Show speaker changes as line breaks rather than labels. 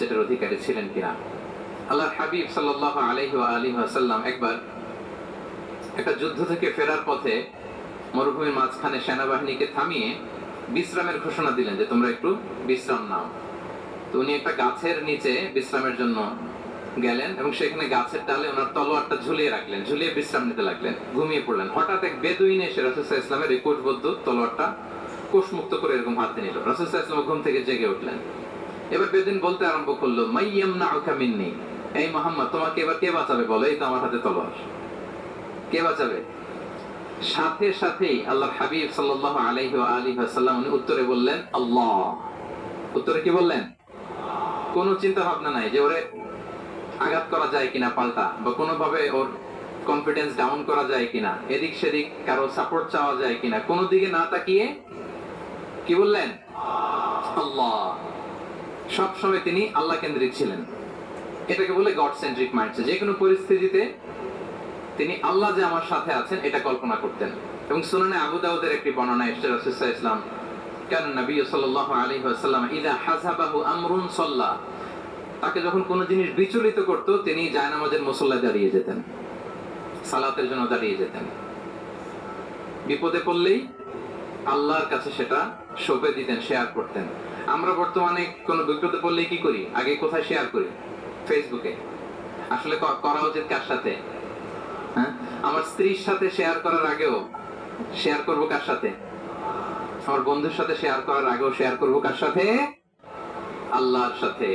সেটার অধিকারী ছিলেন কিনা। আল্লাহর হাবিব সাল্লাল্লাহু আলাইহি ওয়া আলিহি ওয়াসাল্লাম একবার একটা যুদ্ধ থেকে ফেরার পথে মরুভূমির মাঝখানে সেনাবাহিনীকে থামিয়ে বিশ্রামের ঘোষণা দিলেন যে তোমরা একটু বিশ্রাম নাও। তো উনি একটা গাছের নিচে বিশ্রামের জন্য গেলেন এবং সেখানে গাছের ডালে ওনার তলোয়ারটা ঝুলিয়ে রাখলেন, ঝুলিয়ে বিশ্রাম নিতে লাগলেন, ঘুমিয়ে পড়লেন। হঠাৎ এক বেদুইন এসে রাসূল সাল্লাল্লাহু আলাইহি ওয়াসাল্লামের এই কোষবদ্ধ তলোয়ারটা কোষমুক্ত করে এরকম হাতে নিল। রাসূল সাল্লাল্লাহু আলাইহি ওয়াসাল্লাম ঘুম থেকে জেগে উঠলেন। এবার বেদুইন বলতে আরম্ভ করলো, মাইয়ামনাউকা মিন্নি, এই মুহাম্মদ তোমাকে এবার কে বাঁচাবে বলো, এই তো আমার হাতে তলোয়ার, কে বাঁচাবে? সাথে সাথেই আল্লাহর হাবিব সাল্লাল্লাহু আলাইহি ওয়া আলিহি ওয়াসাল্লাম উনি উত্তরে বললেন আল্লাহ। উত্তরে কি বললেন? কোনো চিন্তা ভাবনা নাই যে ওরে আঘাত করা যায় কিনা পাল্টা, বা কোনোভাবে ওর কনফিডেন্স ডাউন করা যায় কিনা, এদিক সেদিক কারো সাপোর্ট চাওয়া যায় কিনা, কোনো দিকে না তাকিয়ে কি বললেন? আল্লাহ। সব সময় তিনি আল্লাহ কেন্দ্রিক ছিলেন। এটাকে বলে গড সেন্ট্রিক মাইন্ডসেট। যে কোনো পরিস্থিতিতে তিনি আল্লাহ যে আমার সাথে আছেন এটা কল্পনা করতেন। এবং সুনানে আবু দাউদের একটি বর্ণনা এসেছে, রাসূল সাল্লাল্লাহু আলাইহি ওয়াসাল্লাম কান নবী সাল্লাল্লাহু আলাইহি ওয়াসাল্লাম ইযা হাযাবাহু আমরুন সাল্লা, তাকে যখন কোনো জিনিস বিচলিত করত তিনি জায়নামাজের মুসল্লায় দাঁড়িয়ে যেতেন, সালাতের জন্য দাঁড়িয়ে যেতেন। বিপদে পড়লেই আল্লাহর কাছে সেটা সঁপে দিতেন, শেয়ার করতেন। আমরা বর্তমানে কোনো বিপদে পড়লেই কি করি? আগে কোথায় শেয়ার করি? ফেসবুকে। আসলে করা উচিত কার সাথে? হ্যাঁ, আমার স্ত্রীর সাথে শেয়ার করার আগেও শেয়ার করব কার সাথে? আমার বন্ধুর সাথে শেয়ার করার আগেও শেয়ার করব কার সাথে? আল্লাহর সাথে।